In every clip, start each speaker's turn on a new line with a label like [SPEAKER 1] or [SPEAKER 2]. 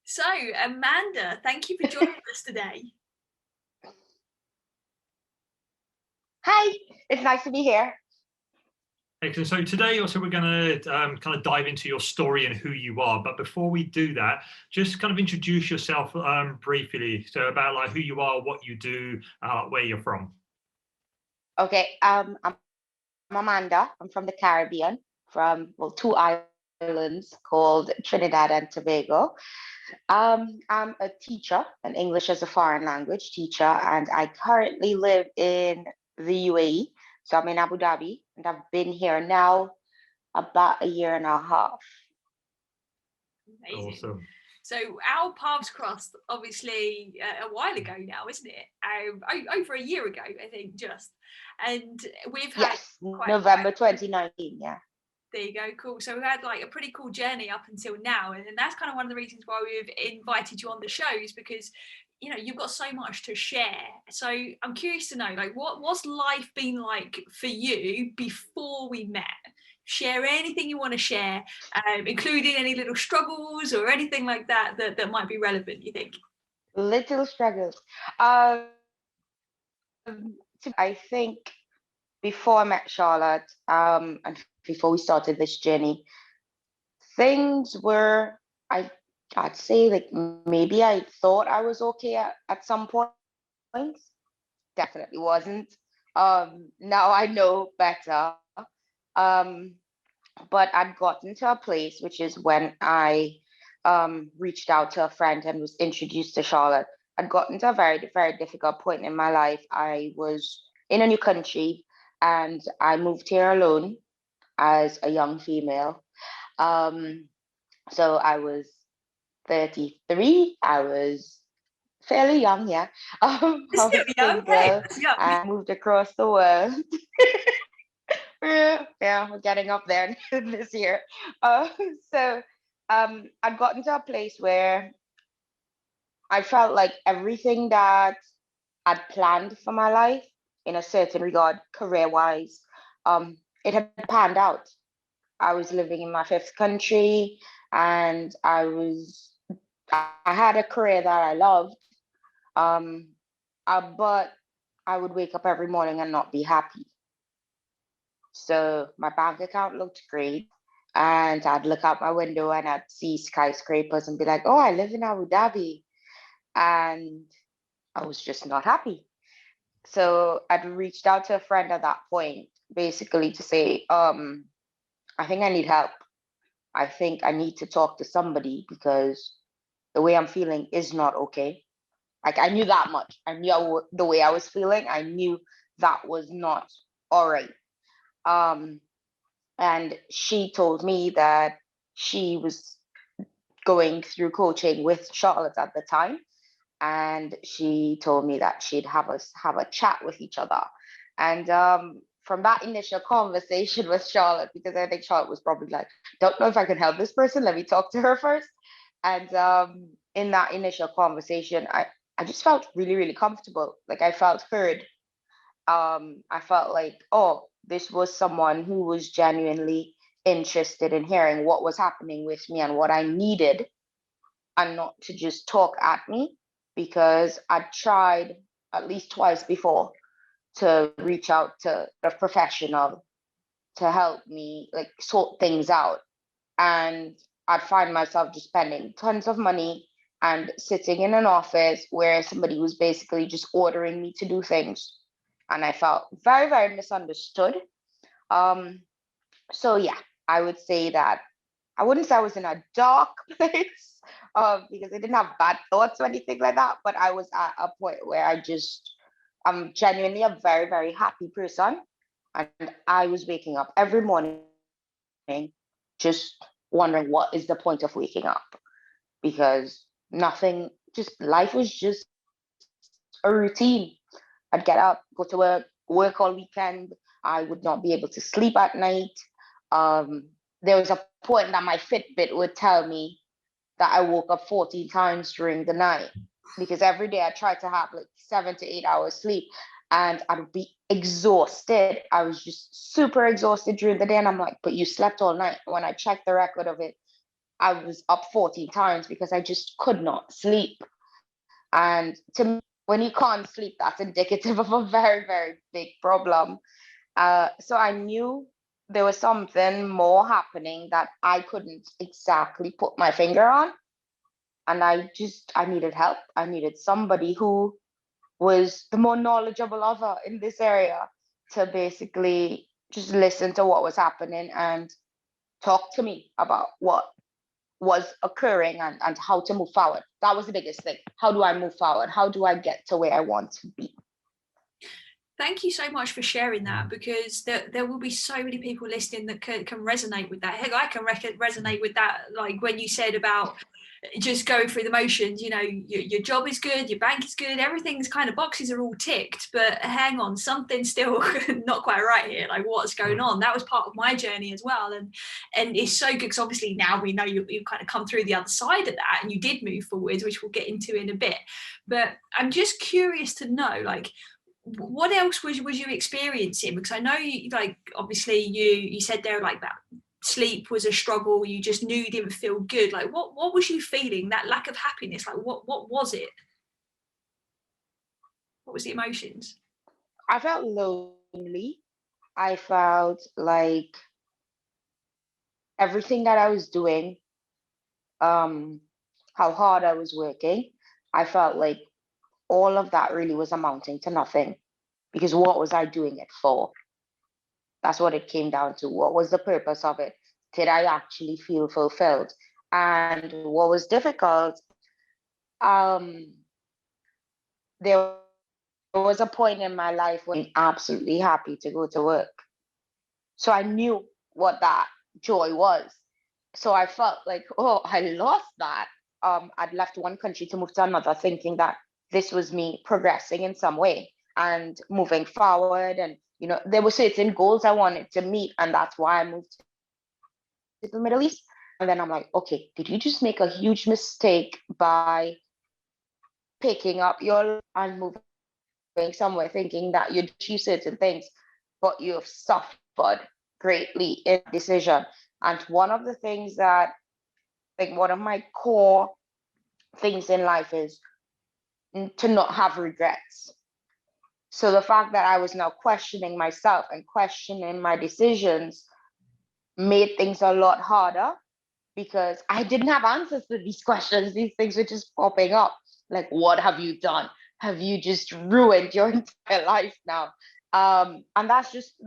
[SPEAKER 1] So, Amanda, thank you for joining us today.
[SPEAKER 2] Hi, it's nice to be here.
[SPEAKER 3] Excellent. So today also we're going to kind of dive into your story and who you are. But before we do that, just kind of introduce yourself briefly. So about like who you are, what you do, where you're from.
[SPEAKER 2] Okay, I'm Amanda. I'm from the Caribbean, from two islands called Trinidad and Tobago. I'm a teacher, an English as a foreign language teacher, and I currently live in the UAE. So I'm in Abu Dhabi, and I've been here now about a year and a half.
[SPEAKER 1] Amazing.
[SPEAKER 3] Awesome.
[SPEAKER 1] So our paths crossed obviously a while ago now, isn't it? Over a year ago, I think, just. And we've had
[SPEAKER 2] November 2019, yeah.
[SPEAKER 1] There you go, cool. So we've had like a pretty cool journey up until now, and that's kind of one of the reasons why we've invited you on the show, is because you've got so much to share. So I'm curious to know, like, what's life been like for you before we met? Share anything you want to share, including any little struggles or anything like that might be relevant, you think?
[SPEAKER 2] Little struggles. I think before I met Charlotte, and before we started this journey, things were, I'd say, like, maybe I thought I was okay at some points. Definitely wasn't. Now I know better. But I'd gotten to a place, which is when I reached out to a friend and was introduced to Charlotte. I'd gotten to a very, very difficult point in my life. I was in a new country and I moved here alone as a young female. So I was 33. I was fairly young, yeah. I was single.
[SPEAKER 1] Okay.
[SPEAKER 2] I moved across the world. Yeah, we're getting up there this year. So I'd gotten to a place where I felt like everything that I'd planned for my life in a certain regard, career-wise, it had panned out. I was living in my fifth country, and I had a career that I loved, but I would wake up every morning and not be happy. So my bank account looked great, and I'd look out my window and I'd see skyscrapers and be like, "Oh, I live in Abu Dhabi," and I was just not happy. So I'd reached out to a friend at that point, basically to say, I think I need help. I think I need to talk to somebody because the way I'm feeling is not okay. Like, I knew that much. I knew the way I was feeling. I knew that was not all right. And she told me that she was going through coaching with Charlotte at the time. And she told me that she'd have us have a chat with each other. And from that initial conversation with Charlotte, because I think Charlotte was probably like, don't know if I can help this person, let me talk to her first. And in that initial conversation, I just felt really, really comfortable. Like, I felt heard. I felt like, oh, this was someone who was genuinely interested in hearing what was happening with me and what I needed, and not to just talk at me, because I tried at least twice before to reach out to a professional to help me, like, sort things out. And I'd find myself just spending tons of money and sitting in an office where somebody was basically just ordering me to do things. And I felt very, very misunderstood. So yeah, I would say that I wouldn't say I was in a dark place, because I didn't have bad thoughts or anything like that, but I was at a point where I'm genuinely a very, very happy person. And I was waking up every morning just wondering, what is the point of waking up? Because nothing, just life was just a routine. I'd get up, go to work all weekend. I would not be able to sleep at night. There was a point that my Fitbit would tell me that I woke up 14 times during the night, because every day I tried to have like 7 to 8 hours sleep, and I'd be exhausted. I was just super exhausted during the day, and I'm like, but you slept all night. When I checked the record of it, I was up 14 times because I just could not sleep. And to me, when you can't sleep, that's indicative of a very, very big problem. So I knew there was something more happening that I couldn't exactly put my finger on. And I needed help. I needed somebody who was the more knowledgeable of her in this area to basically just listen to what was happening and talk to me about what was occurring and how to move forward. That was the biggest thing. How do I move forward? How do I get to where I want to be?
[SPEAKER 1] Thank you so much for sharing that, because there will be so many people listening that can resonate with that. Heck, I can resonate with that. Like when you said about just going through the motions, you know, your job is good, your bank is good, everything's kind of, boxes are all ticked, but hang on, something's still not quite right here. Like what's going on? That was part of my journey as well. And it's so good because obviously now we know you've kind of come through the other side of that and you did move forwards, which we'll get into in a bit. But I'm just curious to know, like, what else was you experiencing? Because I know you, like, obviously you said there like that sleep was a struggle, you just knew you didn't feel good. Like what was you feeling? That lack of happiness, like what was it? What was the emotions?
[SPEAKER 2] I felt lonely. I felt like everything that I was doing, how hard I was working, I felt like all of that really was amounting to nothing, because what was I doing it for? That's what it came down to. What was the purpose of it? Did I actually feel fulfilled? And what was difficult, there was a point in my life when I'm absolutely happy to go to work. So I knew what that joy was. So I felt like, oh, I lost that. I'd left one country to move to another, thinking that this was me progressing in some way and moving forward. And, you know, there were certain goals I wanted to meet. And that's why I moved to the Middle East. And then I'm like, okay, did you just make a huge mistake by picking up your and moving somewhere thinking that you'd achieve certain things, but you've suffered greatly in decision? And one of the things that, like, one of my core things in life is to not have regrets. So the fact that I was now questioning myself and questioning my decisions made things a lot harder, because I didn't have answers to these questions. These things were just popping up. Like, what have you done? Have you just ruined your entire life now? And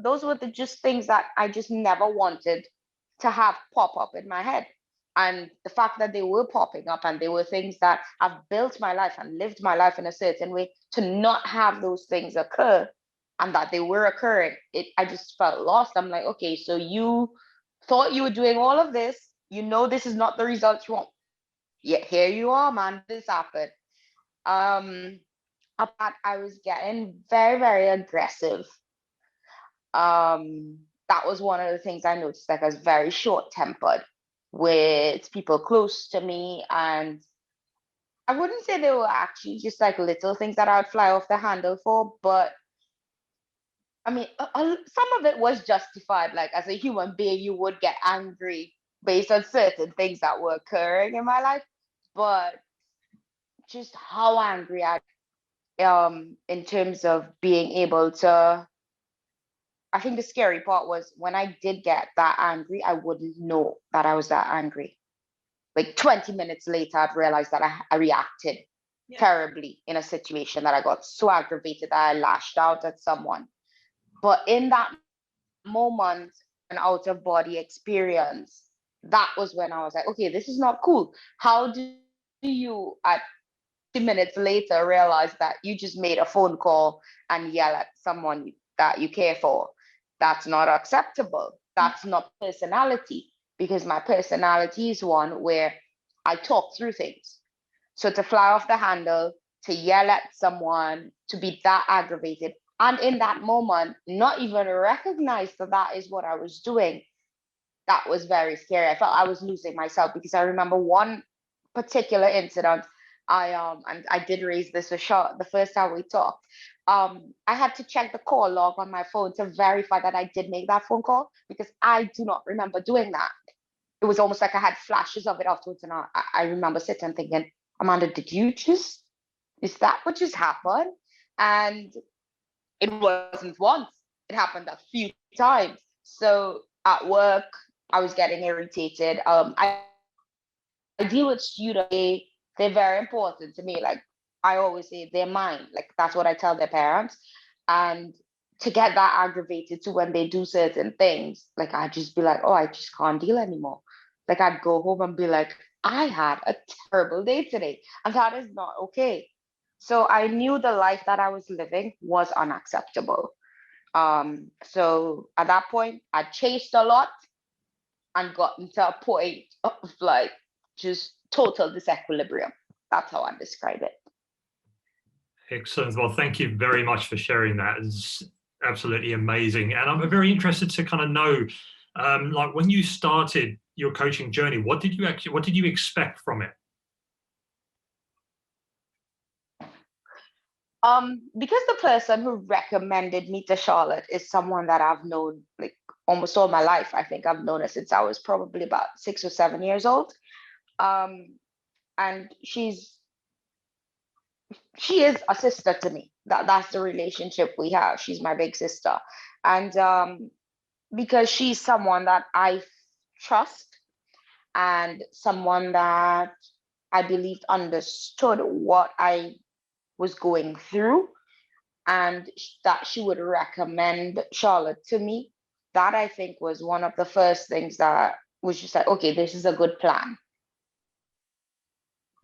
[SPEAKER 2] those were just things that I just never wanted to have pop up in my head. And the fact that they were popping up and they were things that I've built my life and lived my life in a certain way, to not have those things occur and that they were occurring, I just felt lost. I'm like, okay, so you thought you were doing all of this, you know this is not the result you want. Yeah, here you are, man. This happened. Apart, I was getting very, very aggressive. That was one of the things I noticed. Like, I was very short-tempered with people close to me, and I wouldn't say they were actually just like little things that I would fly off the handle for, but I mean, some of it was justified. Like, as a human being, you would get angry based on certain things that were occurring in my life, but just how angry I in terms of being able to, I think the scary part was when I did get that angry, I wouldn't know that I was that angry. Like 20 minutes later, I'd realized that I reacted terribly in a situation, that I got so aggravated that I lashed out at someone. But in that moment, an out of body experience, that was when I was like, okay, this is not cool. How do you, at 2 minutes later, realize that you just made a phone call and yell at someone that you care for? That's not acceptable. That's not personality, because my personality is one where I talk through things. So to fly off the handle, to yell at someone, to be that aggravated, and in that moment, not even recognize that that is what I was doing, that was very scary. I felt I was losing myself, because I remember one particular incident. And I did raise this with Shaw the first time we talked. I had to check the call log on my phone to verify that I did make that phone call, because I do not remember doing that. it was almost like I had flashes of it afterwards. And I remember sitting thinking, Amanda, is that what just happened? And it wasn't once, it happened a few times. So at work, I was getting irritated. I deal with students, they're very important to me. Like I always say, they're mine. Like that's what I tell their parents. And to get that aggravated to when they do certain things, like I'd just be like, oh, I just can't deal anymore. Like I'd go home and be like, I had a terrible day today, and that is not okay. So I knew the life that I was living was unacceptable. So at that point, I chased a lot and gotten to a point of like just total disequilibrium. That's how I describe it.
[SPEAKER 3] Excellent. Well, thank you very much for sharing that. It's absolutely amazing. And I'm very interested to kind of know, like when you started your coaching journey, what did you expect from it?
[SPEAKER 2] Because the person who recommended me to Charlotte is someone that I've known like almost all my life. I think I've known her since I was probably about 6 or 7 years old. And she is a sister to me. That's the relationship we have. She's my big sister. And because she's someone that I trust and someone that I believed understood what I was going through, and that she would recommend Charlotte to me, that I think was one of the first things that was just like, okay, this is a good plan.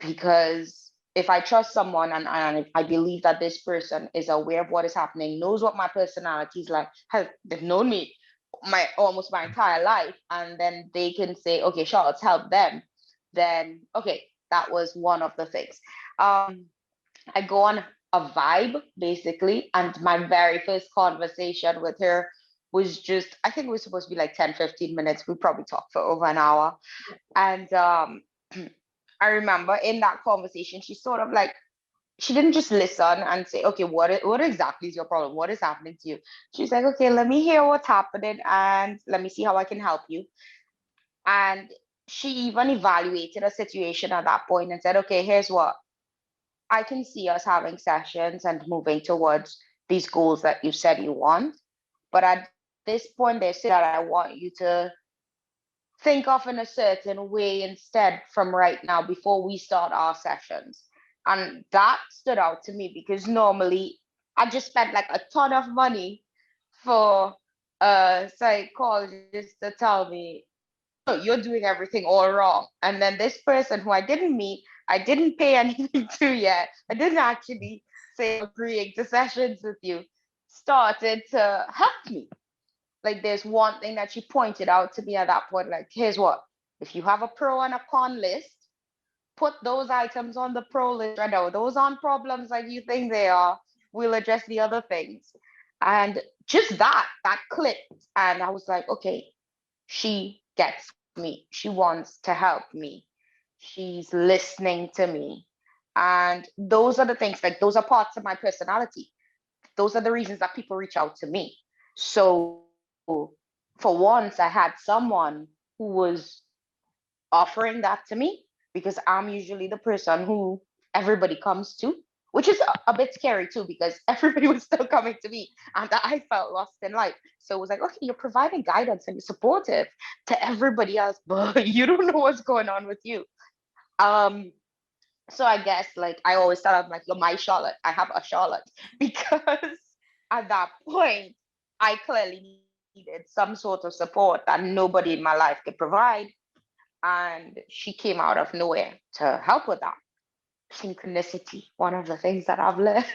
[SPEAKER 2] Because if I trust someone and I believe that this person is aware of what is happening, knows what my personality is like, they've known me almost my entire life, and then they can say, okay, Charlotte's help them, then okay, that was one of the things. I go on a vibe basically, and my very first conversation with her was just, I think it was supposed to be like 10-15 minutes. We probably talked for over an hour. And I remember in that conversation, she sort of like, she didn't just listen and say, okay, what exactly is your problem? What is happening to you? She's like, okay, let me hear what's happening and let me see how I can help you. And she even evaluated a situation at that point and said, okay, here's what I can see us having sessions and moving towards these goals that you said you want. But at this point, they say that I want you to think of in a certain way instead from right now before we start our sessions. And that stood out to me because normally I just spent like a ton of money for a psychologist to tell me, oh, you're doing everything all wrong. And then this person who I didn't meet, I didn't pay anything to yet, I didn't actually say agreeing to sessions with you, started to help me. Like there's one thing that she pointed out to me at that point, like, here's what, if you have a pro and a con list, put those items on the pro list right now. Those aren't problems like you think they are. We'll address the other things. And just that clicked. And I was like, okay, she gets me. She wants to help me. She's listening to me. And those are the things, like those are parts of my personality. Those are the reasons that people reach out to me. So for once, I had someone who was offering that to me, because I'm usually the person who everybody comes to, which is a bit scary too, because everybody was still coming to me and I felt lost in life. So it was like, okay, you're providing guidance and you're supportive to everybody else, but you don't know what's going on with you. So I guess like I always tell them, like, you're my Charlotte. I have a Charlotte, because at that point, I clearly needed some sort of support that nobody in my life could provide. And she came out of nowhere to help with that. Synchronicity, one of the things that I've learned.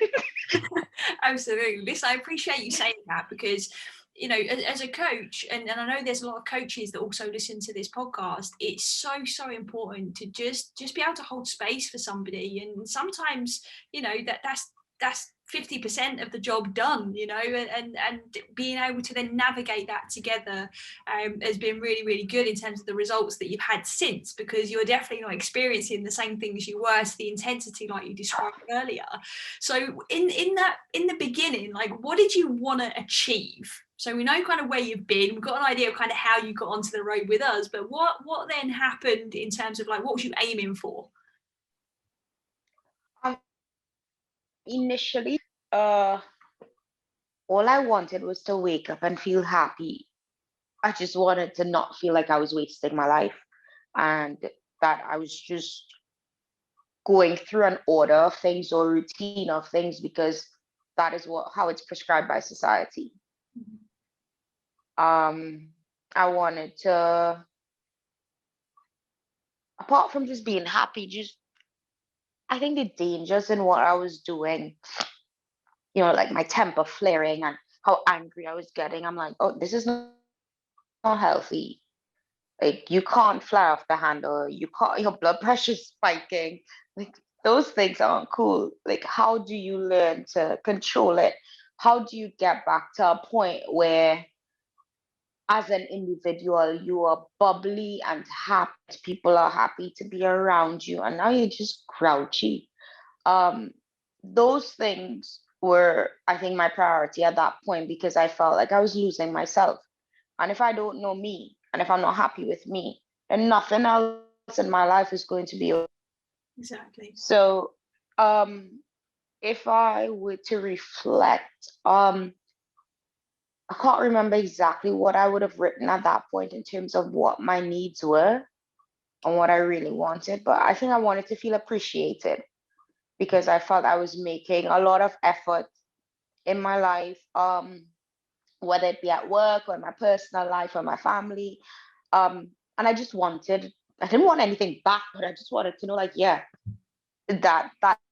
[SPEAKER 1] Absolutely. Listen, I appreciate you saying that, because you know, as a coach, and I know there's a lot of coaches that also listen to this podcast, it's so important to just be able to hold space for somebody. And sometimes, you know, that's 50% of the job done, you know, and being able to then navigate that together has been really good in terms of the results that you've had since, because you're definitely not experiencing the same things you were to the intensity like you described earlier. So in the beginning, like, what did you want to achieve? So we know kind of where you've been. We've got an idea of kind of how you got onto the road with us. But what then happened in terms of like what was you aiming for?
[SPEAKER 2] Initially, all I wanted was to wake up and feel happy. I just wanted to not feel like I was wasting my life, and that I was just going through an order of things or routine of things because that is how it's prescribed by society. I wanted to, apart from just being happy, just I think the dangers in what I was doing, like my temper flaring and how angry I was getting. I'm like, oh, this is not healthy. Like you can't fly off the handle. You can't. Your blood pressure's spiking. Like those things aren't cool. Like how do you learn to control it? How do you get back to a point where, as an individual, you are bubbly and happy? People are happy to be around you, and now you're just grouchy. Those things were, I think, my priority at that point because I felt like I was losing myself. And if I don't know me, and if I'm not happy with me, then nothing else in my life is going to be okay.
[SPEAKER 1] Exactly.
[SPEAKER 2] So, if I were to reflect, I can't remember exactly what I would have written at that point in terms of what my needs were and what I really wanted, but I think I wanted to feel appreciated because I felt I was making a lot of effort in my life, whether it be at work or in my personal life or my family. And I didn't want anything back, but I just wanted to know, like, yeah, that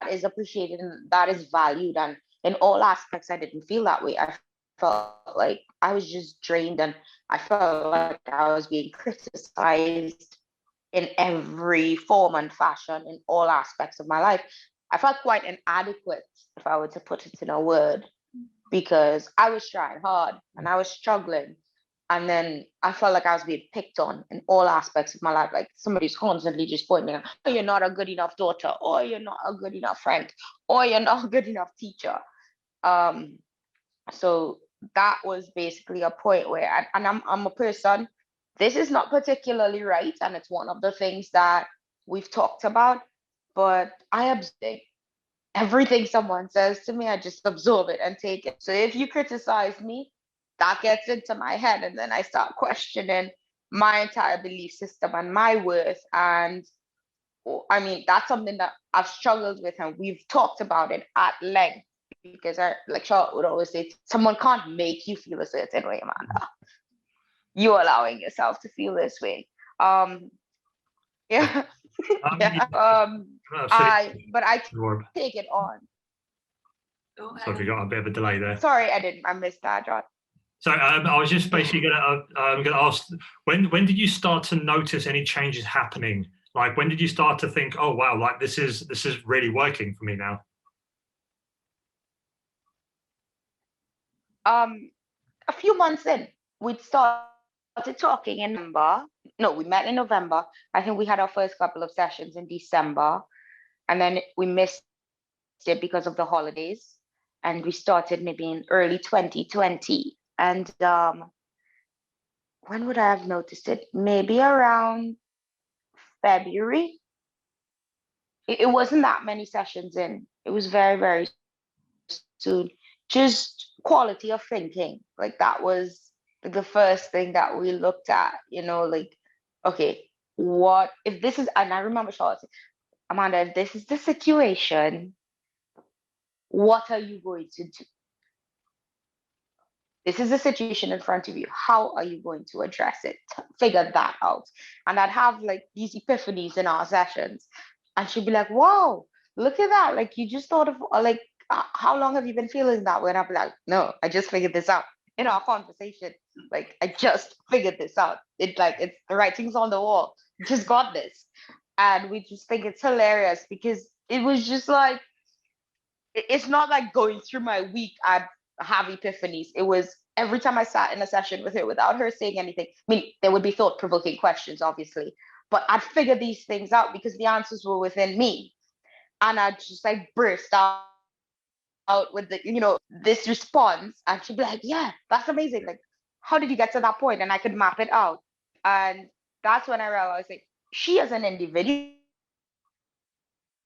[SPEAKER 2] is appreciated and that is valued. And in all aspects, I didn't feel that way. I felt like I was just drained and I felt like I was being criticized in every form and fashion in all aspects of my life. I felt quite inadequate, if I were to put it in a word, because I was trying hard and I was struggling. And then I felt like I was being picked on in all aspects of my life. Like somebody's constantly just pointing out, oh, you're not a good enough daughter, or you're not a good enough friend, or you're not a good enough teacher. So that was basically a point where, and I'm a person, this is not particularly right. And it's one of the things that we've talked about, but I absorb everything someone says to me. I just absorb it and take it. So if you criticize me, that gets into my head. And then I start questioning my entire belief system and my worth. And I mean, that's something that I've struggled with, and we've talked about it at length because like Charlotte would always say, someone can't make you feel a certain way, Amanda. You're allowing yourself to feel this way. Yeah. Yeah. I take it on.
[SPEAKER 3] So we got a bit of a delay there.
[SPEAKER 2] Sorry, I missed that, John.
[SPEAKER 3] So I was just basically gonna ask, when did you start to notice any changes happening? Like when did you start to think, oh wow, like this is really working for me now?
[SPEAKER 2] A few months in, we'd started talking in November. No, we met in November. I think we had our first couple of sessions in December, and then we missed it because of the holidays. And we started maybe in early 2020. And when would I have noticed it? Maybe around February. It wasn't that many sessions in. It was very, very soon. Just quality of thinking. Like that was the first thing that we looked at, like, okay, what if this is, and I remember Charlotte saying, Amanda, if this is the situation, what are you going to do? This is the situation in front of you. How are you going to address it? Figure that out. And I'd have like these epiphanies in our sessions. And she'd be like, wow, look at that. Like, you just thought of, like, how long have you been feeling that way? And I'd be like, no, I just figured this out in our conversation. Like, I just figured this out. It's the writing's on the wall. Just got this. And we just think it's hilarious because it was just like, it's not like going through my week, I'd have epiphanies. It was every time I sat in a session with her without her saying anything. I mean, there would be thought-provoking questions, obviously, but I'd figure these things out because the answers were within me. And I'd just like burst out with the, this response, and she'd be like, yeah, that's amazing. Like, how did you get to that point? And I could map it out. And that's when I realized, like, she as an individual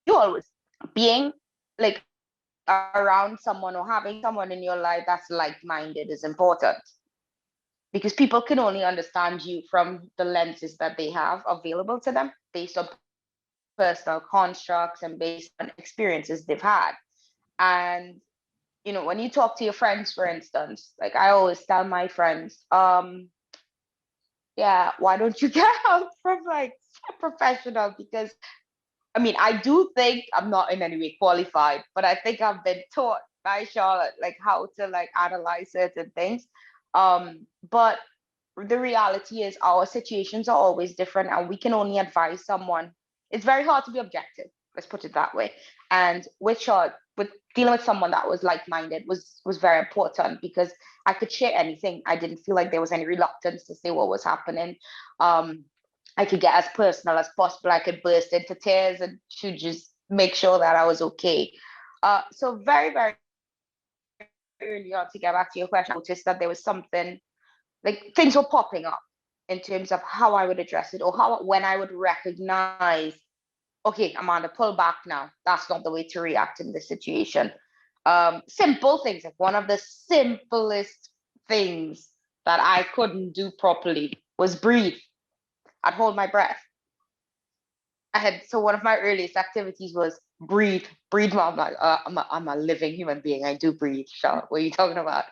[SPEAKER 2] was being like around someone or having someone in your life that's like-minded is important, because people can only understand you from the lenses that they have available to them based on personal constructs and based on experiences they've had. And when you talk to your friends, for instance, like I always tell my friends, yeah, why don't you get help from like a professional? Because I mean, I do think I'm not in any way qualified, but I think I've been taught by Charlotte like how to like analyze certain things. But the reality is our situations are always different, and we can only advise someone. It's very hard to be objective, let's put it that way. And with Charlotte, with dealing with someone that was like-minded was very important, because I could share anything. I didn't feel like there was any reluctance to say what was happening. I could get as personal as possible. I could burst into tears and to just make sure that I was okay. So very, very early on, to get back to your question, I noticed that there was something, like things were popping up in terms of how I would address it, or when I would recognize, okay, Amanda, pull back now. That's not the way to react in this situation. Simple things, like one of the simplest things that I couldn't do properly was breathe. I'd hold my breath. So one of my earliest activities was breathe. I'm like, I'm a living human being. I do breathe. Charlotte, what are you talking about?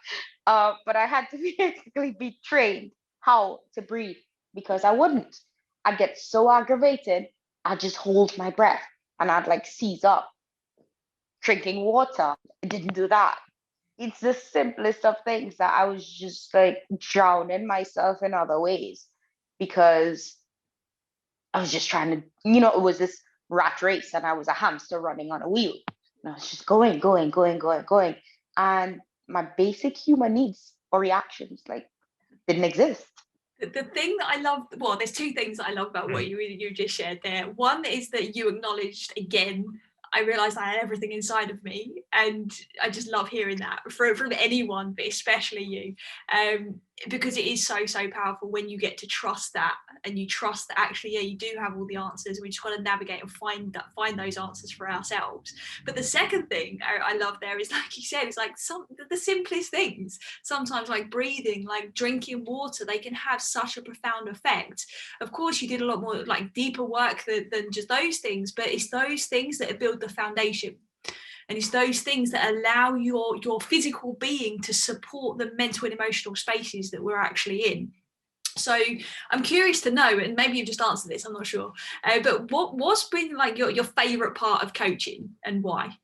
[SPEAKER 2] But I had to basically be trained how to breathe, because I wouldn't. I'd get so aggravated, I'd just hold my breath and I'd like seize up. Drinking water, I didn't do that. It's the simplest of things that I was just like drowning myself in other ways, because I was just trying to, it was this rat race and I was a hamster running on a wheel. And I was just going. And my basic human needs or reactions like didn't exist.
[SPEAKER 1] The thing that I love, well, there's two things that I love about what you just shared there. One is that you acknowledged again, I realized I had everything inside of me, and I just love hearing that from anyone, but especially you, because it is so powerful when you get to trust that, and you trust that actually, yeah, you do have all the answers. We just got to navigate and find those answers for ourselves. But the second thing I love there is, like you said, it's like the simplest things. Sometimes like breathing, like drinking water, they can have such a profound effect. Of course, you did a lot more like deeper work than just those things, but it's those things that build the foundation. And it's those things that allow your physical being to support the mental and emotional spaces that we're actually in. So I'm curious to know, and maybe you've just answered this, I'm not sure, but what's been like your favorite part of coaching, and why?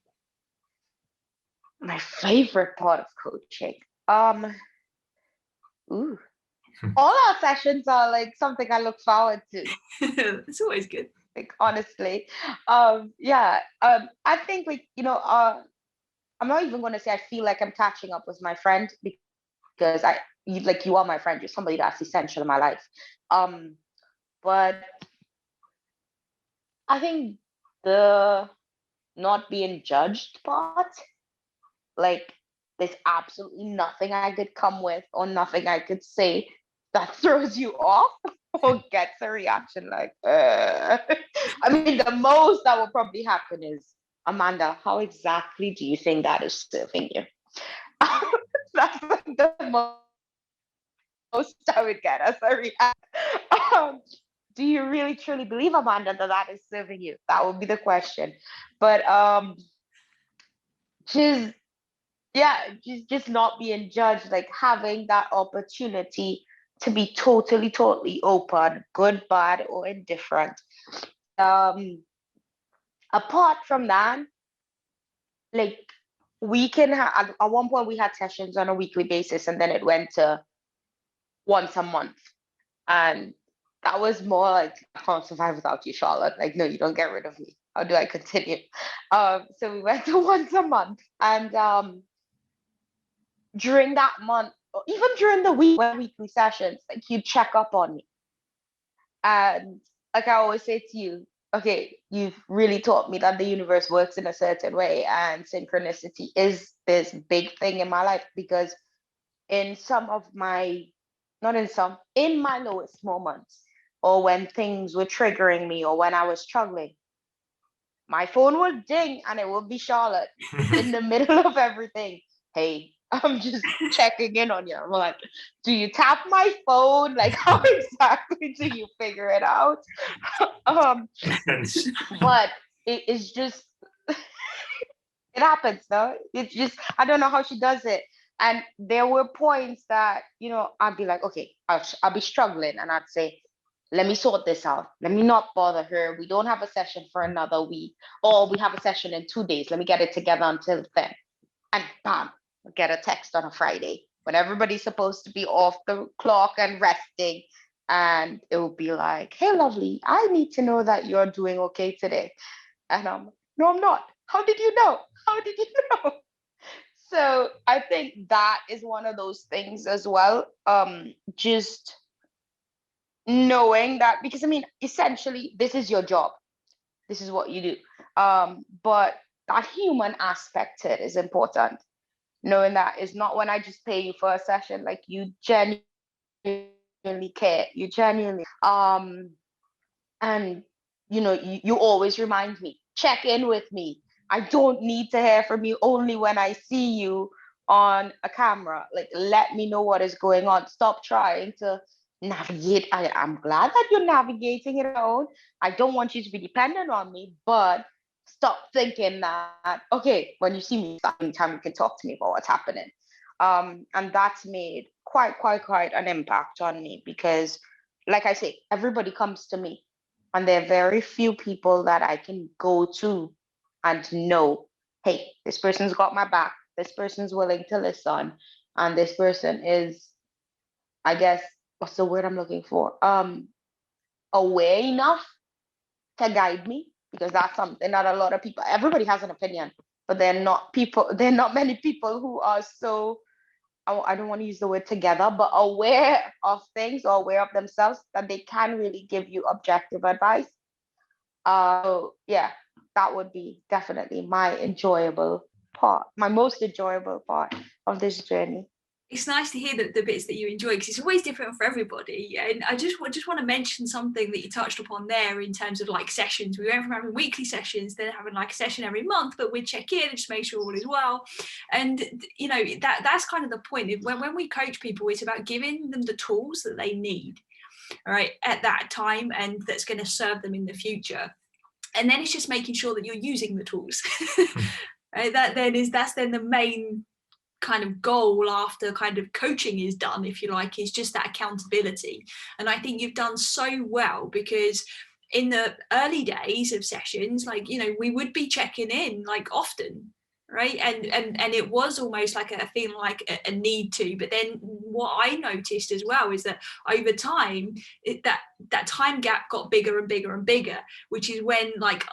[SPEAKER 2] My favorite part of coaching, all our sessions are like something I look forward to.
[SPEAKER 1] It's always good.
[SPEAKER 2] Like honestly, I think like I'm not even going to say I feel like I'm catching up with my friend, because you are my friend. You're somebody that's essential in my life. But I think the not being judged part, like there's absolutely nothing I could come with or nothing I could say that throws you off or gets a reaction like, I mean, the most that will probably happen is, Amanda, how exactly do you think that is serving you? That's like the most I would get as a reaction. Do you really truly believe, Amanda, that is serving you? That would be the question. But just not being judged, like having that opportunity to be totally open, good, bad, or indifferent. Apart from that, like we can have, at one point we had sessions on a weekly basis, and then it went to once a month. And that was more like, I can't survive without you, Charlotte. Like, no, you don't get rid of me. How do I continue? So we went to once a month, and during that month, or even during the week, when weekly sessions, like you check up on me. And like I always say to you, okay, you've really taught me that the universe works in a certain way, and synchronicity is this big thing in my life, because in some of my, not in some, in my lowest moments, or when things were triggering me, or when I was struggling, my phone would ding and it would be Charlotte in the middle of everything. Hey, I'm just checking in on you. I'm like, do you tap my phone? Like, how exactly do you figure it out? But it's just, it happens though. It's just, I don't know how she does it. And there were points that, I'd be like, okay, I'll be struggling, and I'd say, let me sort this out. Let me not bother her. We don't have a session for another week, or we have a session in 2 days. Let me get it together until then. And bam, I'll get a text on a Friday when everybody's supposed to be off the clock and resting. And it will be like, hey, lovely, I need to know that you're doing okay today. And I'm, no, I'm not. How did you know? How did you know? So I think that is one of those things as well. Just knowing that, because I mean, essentially, this is your job. This is what you do. But that human aspect to it is important. Knowing that it's not when I just pay you for a session, like you genuinely care, you genuinely, and you always remind me, check in with me. I don't need to hear from you only when I see you on a camera. Like, let me know what is going on. Stop trying to navigate. I'm glad that you're navigating it alone. I don't want you to be dependent on me, but stop thinking that, okay, when you see me time, you can talk to me about what's happening. And that's made quite an impact on me, because like I say, everybody comes to me, and there are very few people that I can go to and know, hey, this person's got my back, this person's willing to listen, and this person is, I guess, what's the word I'm looking for? Aware enough to guide me, because that's something that a lot of people, everybody has an opinion, but there are not many people who are so, I don't want to use the word together, but aware of things, or aware of themselves, that they can really give you objective advice. So yeah, that would be definitely my most enjoyable part of this journey.
[SPEAKER 1] It's nice to hear the bits that you enjoy, because it's always different for everybody. And I just want to mention something that you touched upon there in terms of like sessions. We went from having weekly sessions, then having like a session every month, but we'd check in and just make sure all is well. And that's kind of the point. When we coach people, it's about giving them the tools that they need, right, at that time, and that's going to serve them in the future. And then it's just making sure that you're using the tools. That's then the main kind of goal after kind of coaching is done, if you like, is just that accountability. And I think you've done so well, because in the early days of sessions, like, we would be checking in like often, right? And it was almost like a feeling like a need to. But then what I noticed as well is that over time, that time gap got bigger and bigger and bigger, which is when, like,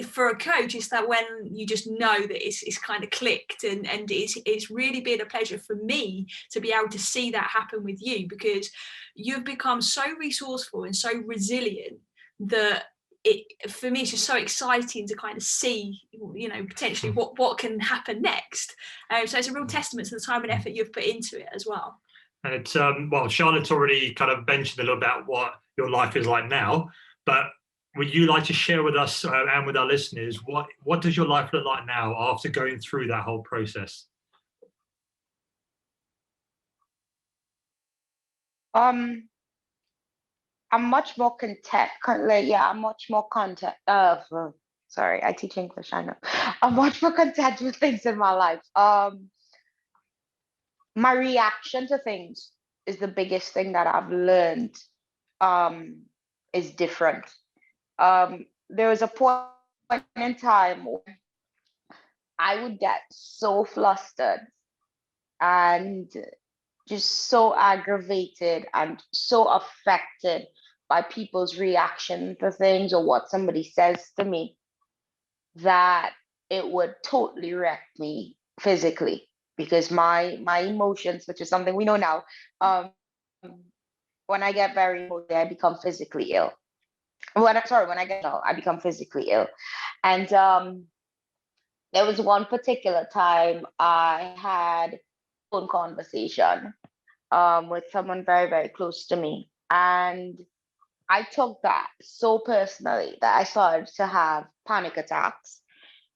[SPEAKER 1] for a coach, it's that when you just know that it's kind of clicked, and it's really been a pleasure for me to be able to see that happen with you, because you've become so resourceful and so resilient that for me it's just so exciting to kind of see potentially what can happen next. So it's a real testament to the time and effort you've put into it as well.
[SPEAKER 3] And it's well, Charlotte's already kind of mentioned a little about what your life is like now, but would you like to share with us and with our listeners, what does your life look like now after going through that whole process?
[SPEAKER 2] I'm much more content. I'm much more content. Sorry, I teach English. I know. I'm much more content with things in my life. My reaction to things is the biggest thing that I've learned. Is different. There was a point in time when I would get so flustered and just so aggravated and so affected by people's reaction to things, or what somebody says to me, that it would totally wreck me physically, because my emotions, which is something we know now, when I get very emotional, I become physically ill. when I get ill, I become physically ill. And there was one particular time I had a phone conversation with someone very, very close to me. And I took that so personally that I started to have panic attacks,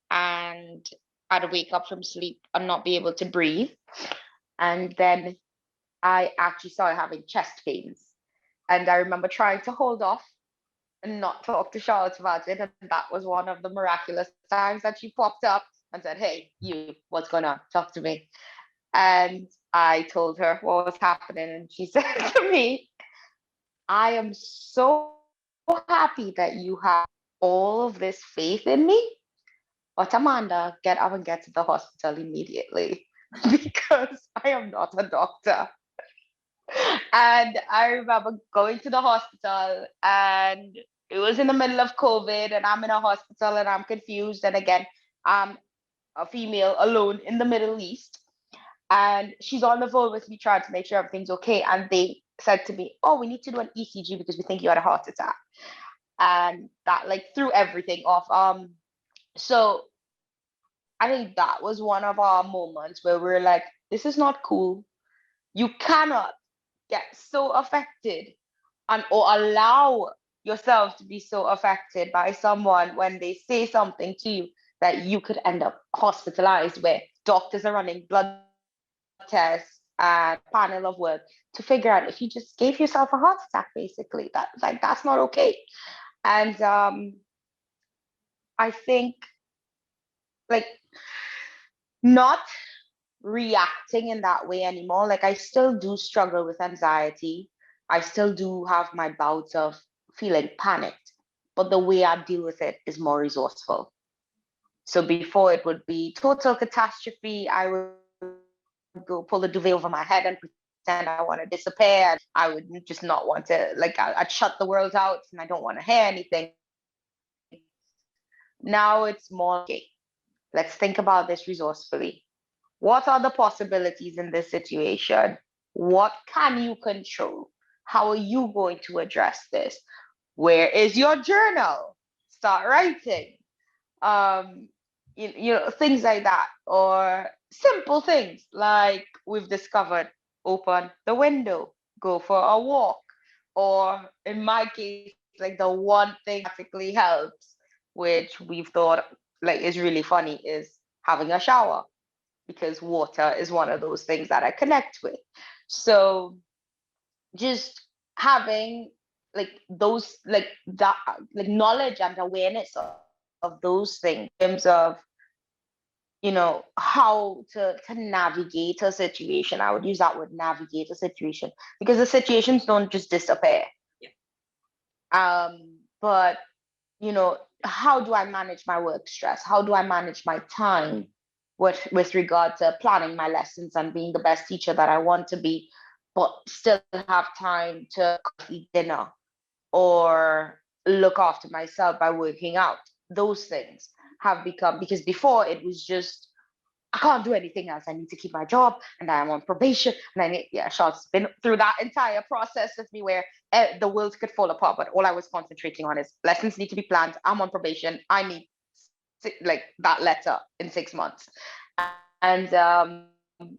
[SPEAKER 2] and I'd wake up from sleep and not be able to breathe. And then I actually started having chest pains. And I remember trying to hold off and not talk to Charlotte about it. And that was one of the miraculous times that she popped up and said, "Hey, you, what's going on? Talk to me." And I told her what was happening. And she said to me, "I am so happy that you have all of this faith in me. But Amanda, get up and get to the hospital immediately because I am not a doctor." And I remember going to the hospital, and it was in the middle of COVID, and I'm in a hospital and I'm confused. And again, I'm a female alone in the Middle East. And she's on the phone with me trying to make sure everything's okay. And they said to me, "Oh, we need to do an ECG because we think you had a heart attack." And that like threw everything off. So I think that was one of our moments where we're like, this is not cool. You cannot get so affected or allow yourself to be so affected by someone when they say something to you that you could end up hospitalized, where doctors are running blood tests and panel of work to figure out if you just gave yourself a heart attack. Basically, that's not okay. And I think like not reacting in that way anymore. Like I still do struggle with anxiety. I still do have my bouts of feeling panicked, but the way I deal with it is more resourceful. So before it would be total catastrophe, I would go pull the duvet over my head and pretend I want to disappear. And I would just not want to, like, I'd shut the world out and I don't want to hear anything. Now it's more, okay, let's think about this resourcefully. What are the possibilities in this situation? What can you control? How are you going to address this? Where is your journal? Start writing. You know, things like that. Or simple things like we've discovered, open the window, go for a walk. Or in my case, like the one thing that practically helps, which we've thought like is really funny, is having a shower, because water is one of those things that I connect with. So just having like those like that like knowledge and awareness of those things in terms of, you know, how to navigate a situation. I would use that word, navigate a situation, because the situations don't just disappear.
[SPEAKER 1] Yeah.
[SPEAKER 2] But you know, how do I manage my work stress? How do I manage my time with regard to planning my lessons and being the best teacher that I want to be, but still have time to eat dinner or look after myself by working out? Those things have become, because before it was just, I can't do anything else. I need to keep my job and I'm on probation. And I need, yeah, Charlotte's been through that entire process with me where the world could fall apart. But all I was concentrating on is lessons need to be planned. I'm on probation. I need like that letter in 6 months. And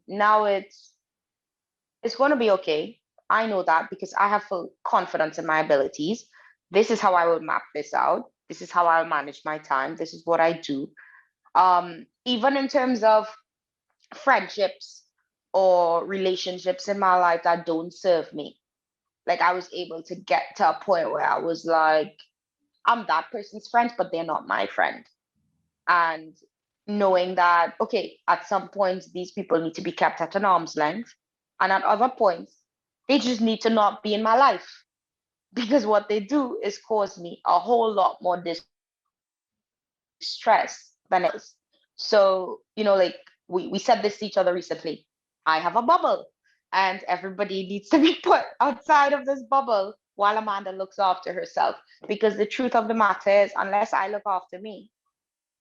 [SPEAKER 2] now it's going to be okay. I know that because I have full confidence in my abilities. This is how I will map this out. This is how I'll manage my time. This is what I do. Even in terms of friendships or relationships in my life that don't serve me, like I was able to get to a point where I was like, I'm that person's friend, but they're not my friend. And knowing that, okay, at some points, these people need to be kept at an arm's length. And at other points, they just need to not be in my life, because what they do is cause me a whole lot more distress than else. So, you know, like we said this to each other recently. I have a bubble and everybody needs to be put outside of this bubble while Amanda looks after herself. Because the truth of the matter is, unless I look after me,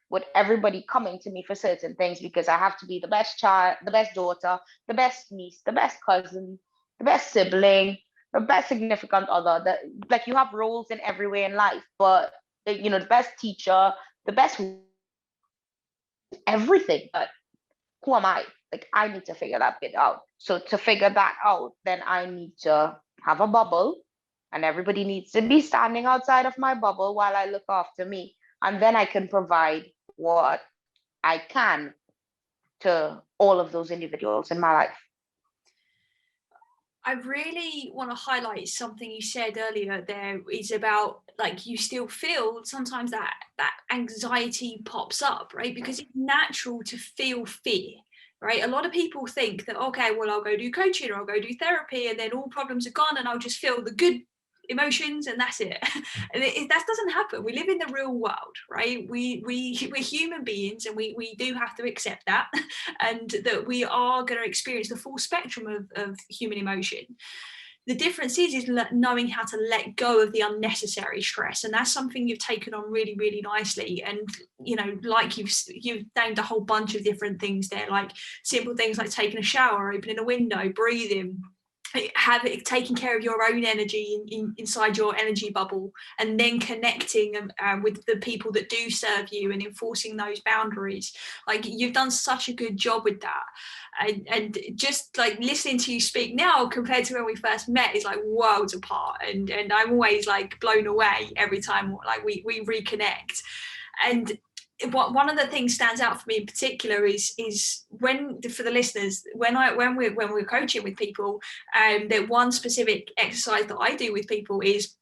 [SPEAKER 2] with everybody coming to me for certain things because I have to be the best child, the best daughter, the best niece, the best cousin, the best sibling, the best significant other, like you have roles in every way in life, but the best teacher, the best everything. But who am I? Like, I need to figure that bit out. So to figure that out, then I need to have a bubble, and everybody needs to be standing outside of my bubble while I look after me. And then I can provide what I can to all of those individuals in my life.
[SPEAKER 1] I really want to highlight something you said earlier there is about, like, you still feel sometimes that anxiety pops up, right? Because it's natural to feel fear, right? A lot of people think that, okay, well, I'll go do coaching or I'll go do therapy and then all problems are gone and I'll just feel the good emotions and that's it. And that doesn't happen. We live in the real world, right? We're human beings, and we do have to accept that, and that we are going to experience the full spectrum of human emotion. The difference is knowing how to let go of the unnecessary stress, and that's something you've taken on really, really nicely. And like you've named a whole bunch of different things there, like simple things like taking a shower, opening a window, breathing, taking care of your own energy inside your energy bubble, and then connecting with the people that do serve you and enforcing those boundaries. Like, you've done such a good job with that, and just like listening to you speak now compared to when we first met is like worlds apart, and I'm always like blown away every time like we reconnect. And one of the things stands out for me in particular is when, for the listeners, when we're coaching with people, that one specific exercise that I do with people is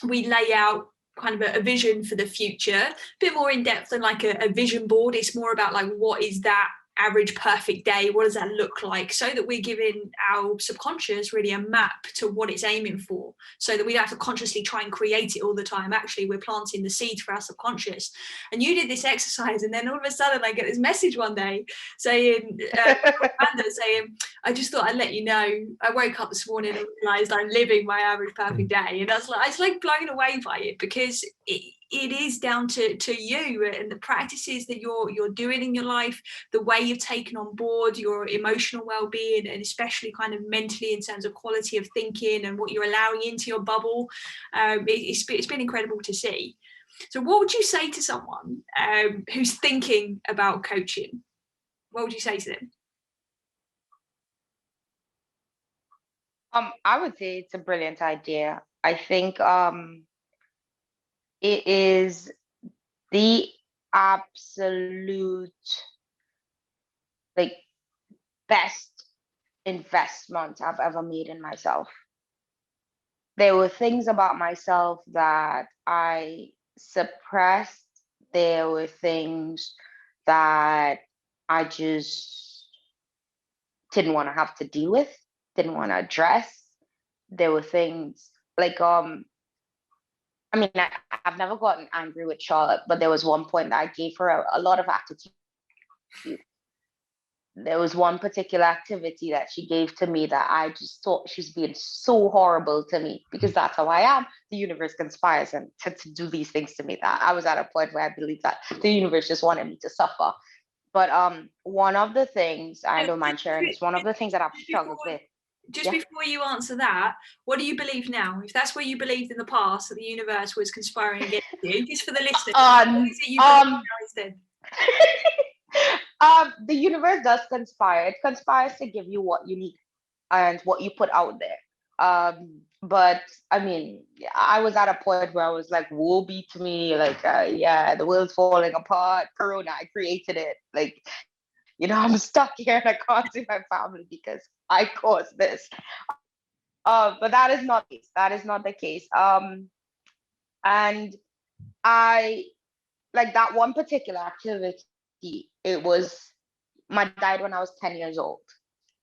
[SPEAKER 1] we lay out kind of a vision for the future, a bit more in depth than like a vision board. It's more about like, what is that average perfect day, what does that look like, so that we're giving our subconscious really a map to what it's aiming for, so that we don't have to consciously try and create it all the time. Actually, we're planting the seed for our subconscious. And you did this exercise, and then all of a sudden I get this message one day saying, I just thought I'd let you know, I woke up this morning and realized I'm living my average perfect day. And I was like blown away by it, because it is down to you and the practices that you're doing in your life, the way you've taken on board your emotional well-being, and especially kind of mentally in terms of quality of thinking and what you're allowing into your bubble. It's been incredible to see. So what would you say to someone who's thinking about coaching? What would you say to them?
[SPEAKER 2] I would say it's a brilliant idea. I think it is the absolute like best investment I've ever made in myself. There were things about myself that I suppressed. There were things that I just didn't want to have to deal with, didn't want to address. There were things like I mean, I've never gotten angry with Charlotte, but there was one point that I gave her a lot of attitude. There was one particular activity that she gave to me that I just thought she's being so horrible to me, because that's how I am. The universe conspires and to do these things to me. That I was at a point where I believed that the universe just wanted me to suffer. But one of the things, I don't mind sharing this, one of the things that I've struggled with.
[SPEAKER 1] Just before you answer that, what do you believe now? If that's what you believed in the past, that the universe was conspiring against you, just for the listeners, what is it you believe now instead?
[SPEAKER 2] The universe does conspire. It conspires to give you what you need and what you put out there. But I mean, I was at a point where I was like, woe be to me, like, yeah, the world's falling apart. Corona, I created it. Like, I'm stuck here and I can't see my family because I caused this. But that is not the case. That is not the case. And I, like, that one particular activity, my dad died when I was 10 years old.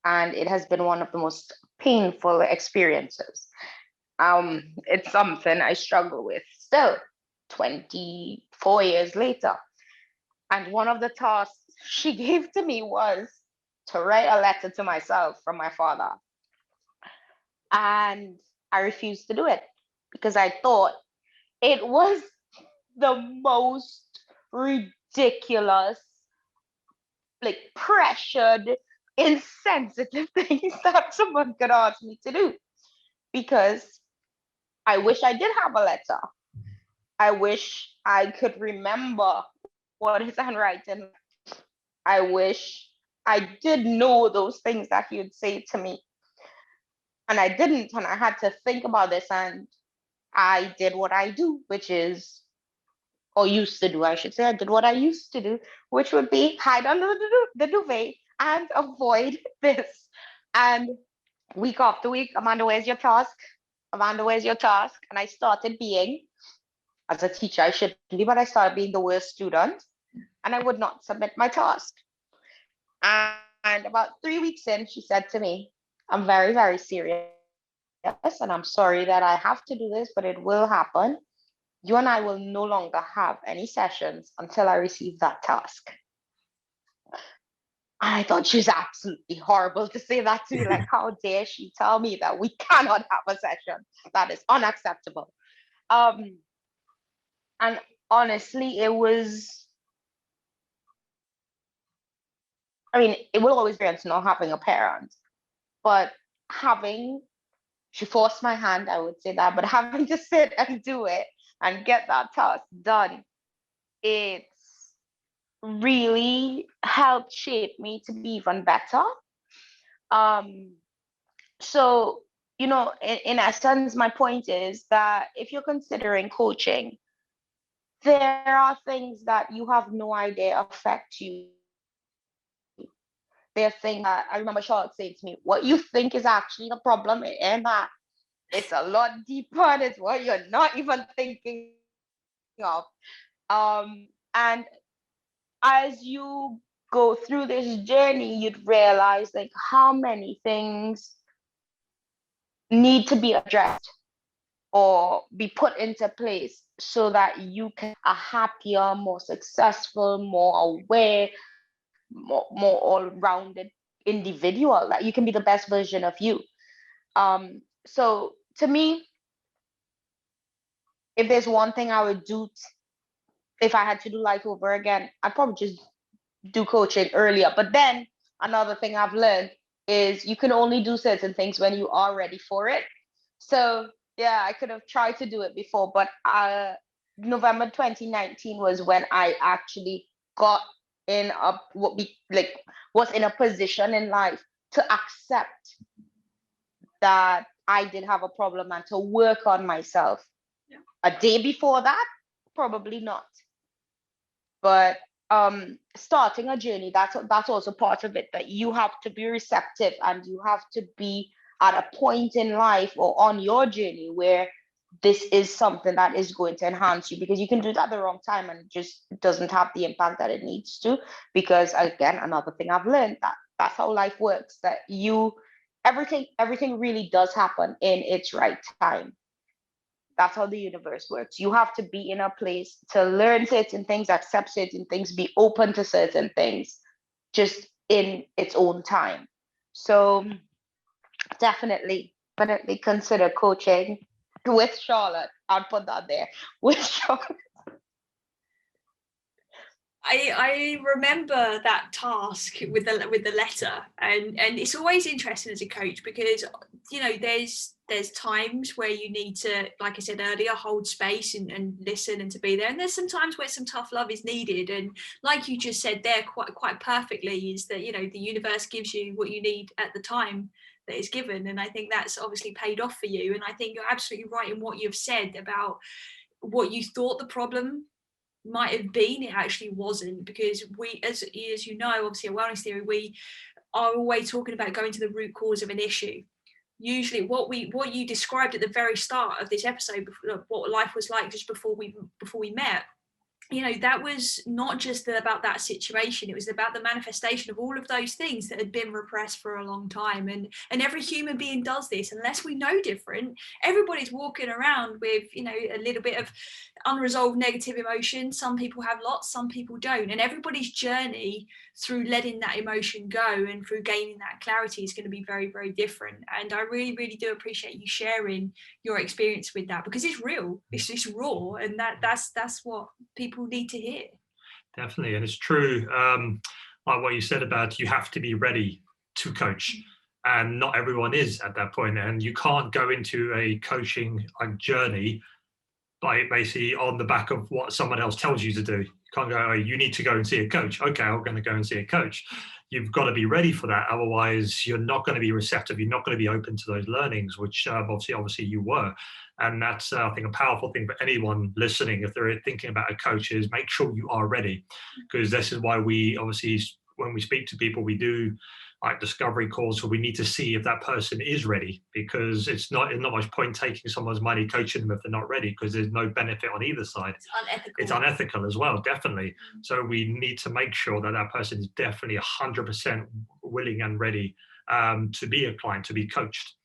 [SPEAKER 2] And it has been one of the most painful experiences. It's something I struggle with still, 24 years later. And one of the tasks she gave to me was to write a letter to myself from my father. And I refused to do it because I thought it was the most ridiculous, like, pressured, insensitive things that someone could ask me to do. because I wish I did have a letter. I wish I could remember what his handwriting. I wish I did know those things that he would say to me. And I didn't, and I had to think about this, and I did what I do, which is, or used to do, I should say. I did what I used to do, which would be hide under the duvet and avoid this. And week after week, Amanda, where's your task? Amanda, where's your task? And I started being, as a teacher, I shouldn't be, but I started being the worst student, and I would not submit my task. And about 3 weeks in, she said to me, I'm very, very serious, and I'm sorry that I have to do this, but it will happen. You and I will no longer have any sessions until I receive that task. And I thought she was absolutely horrible to say that to me. Like, how dare she tell me that we cannot have a session? That is unacceptable. And honestly, it was, I mean, it will always be not having a parent, but she forced my hand, I would say that, but having to sit and do it and get that task done, it's really helped shape me to be even better. So, in essence, my point is that if you're considering coaching, there are things that you have no idea affect you. There are things that I remember Charlotte saying to me, what you think is actually the problem, and that it's a lot deeper, and it's what you're not even thinking of. And as you go through this journey, you'd realize like how many things need to be addressed or be put into place so that you can be a happier, more successful, more aware, more all-rounded individual, that you can be the best version of you. So to me, if there's one thing I would do if I had to do life over again, I'd probably just do coaching earlier. But then another thing I've learned is you can only do certain things when you are ready for it. So yeah, I could have tried to do it before, but November 2019 was when I actually got in was in a position in life to accept that I did have a problem and to work on myself.
[SPEAKER 1] Yeah.
[SPEAKER 2] A day before that, probably not. But starting a journey, that's also part of it, that you have to be receptive and you have to be at a point in life or on your journey where this is something that is going to enhance you, because you can do it at the wrong time and it just doesn't have the impact that it needs to. Because again, another thing I've learned, that's how life works, that everything really does happen in its right time. That's how the universe works. You have to be in a place to learn certain things, accept certain things, be open to certain things, just in its own time. So definitely consider coaching with Charlotte. I'll put that there, with Charlotte.
[SPEAKER 1] I remember that task with the letter, and it's always interesting as a coach, because there's times where you need to, like I said earlier, hold space and listen and to be there, and there's some times where some tough love is needed. And like you just said there quite perfectly, is that the universe gives you what you need at the time that it's given. And I think that's obviously paid off for you. And I think you're absolutely right in what you've said about what you thought the problem might have been. It actually wasn't, because we, as you know, obviously at Wellness Theory, we are always talking about going to the root cause of an issue. Usually what you described at the very start of this episode, what life was like just before we met, that was not just about that situation. It was about the manifestation of all of those things that had been repressed for a long time. And every human being does this, unless we know different. Everybody's walking around with, a little bit of unresolved negative emotion. Some people have lots, some people don't. And everybody's journey through letting that emotion go and through gaining that clarity is going to be very, very different. And I really, really do appreciate you sharing your experience with that, because it's real, it's raw, and that's what people need to hear.
[SPEAKER 3] Definitely. And it's true, like what you said about you have to be ready to coach. and not everyone is at that point. And you can't go into a coaching journey by basically on the back of what someone else tells you to do. You can't go, oh, you need to go and see a coach. Okay, I'm going to go and see a coach. You've got to be ready for that. Otherwise, you're not going to be receptive. You're not going to be open to those learnings, which obviously you were. And that's, I think, a powerful thing for anyone listening, if they're thinking about a coach, is make sure you are ready. Because this is why we obviously, when we speak to people, we do like discovery calls, so we need to see if that person is ready, because it's not much point taking someone's money, coaching them if they're not ready, because there's no benefit on either side. It's unethical as well, definitely. So we need to make sure that that person is definitely 100% willing and ready to be a client, to be coached.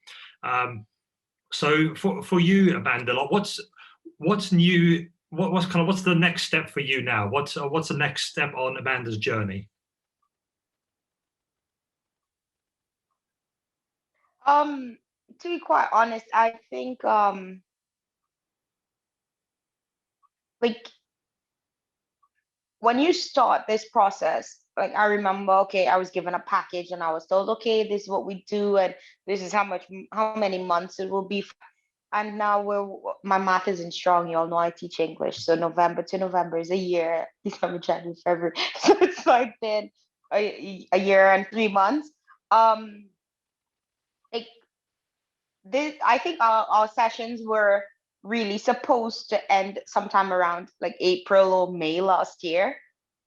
[SPEAKER 3] So for you, Amanda, what's new? What's the next step for you now? What's the next step on Amanda's journey?
[SPEAKER 2] To be quite honest, I think like when you start this process, like I remember, okay, I was given a package and I was told, okay, this is what we do and this is how many months it will be. And now my math isn't strong. You all know I teach English. So November to November is a year. December, January, February. So it's like been a year and 3 months. Like this, I think our sessions were really supposed to end sometime around like April or May last year.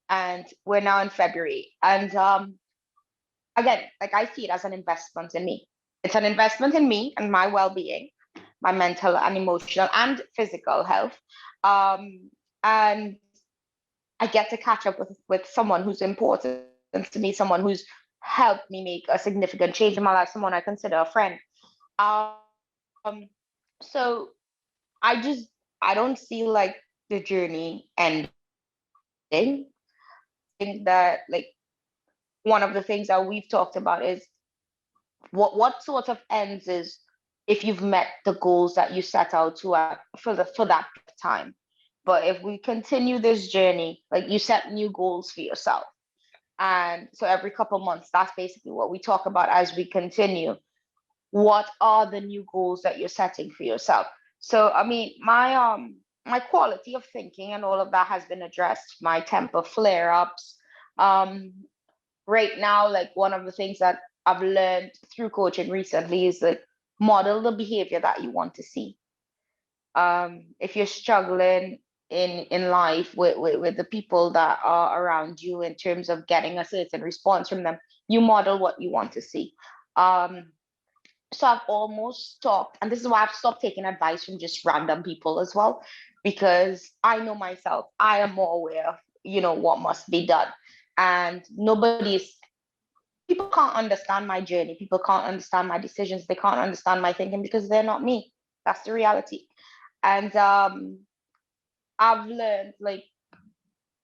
[SPEAKER 2] And we're now in February. And again, like I see it as an investment in me. It's an investment in me and my well-being, my mental and emotional and physical health. And I get to catch up with someone who's important to me, someone who's helped me make a significant change in my life, someone I consider a friend. So I don't see like the journey ending. I think that like one of the things that we've talked about is what sort of ends is if you've met the goals that you set out to for that time. But if we continue this journey, like you set new goals for yourself. And so every couple months, that's basically what we talk about as we continue. What are the new goals that you're setting for yourself? So, I mean, my quality of thinking and all of that has been addressed, my temper flare-ups. Right now, like one of the things that I've learned through coaching recently is like model the behavior that you want to see. If you're struggling in life with the people that are around you in terms of getting a certain response from them, you model what you want to see. So I've almost stopped, and this is why I've stopped taking advice from just random people as well, because I know myself, I am more aware of, what must be done. And people can't understand my journey. People can't understand my decisions. They can't understand my thinking because they're not me. That's the reality. And I've learned, like,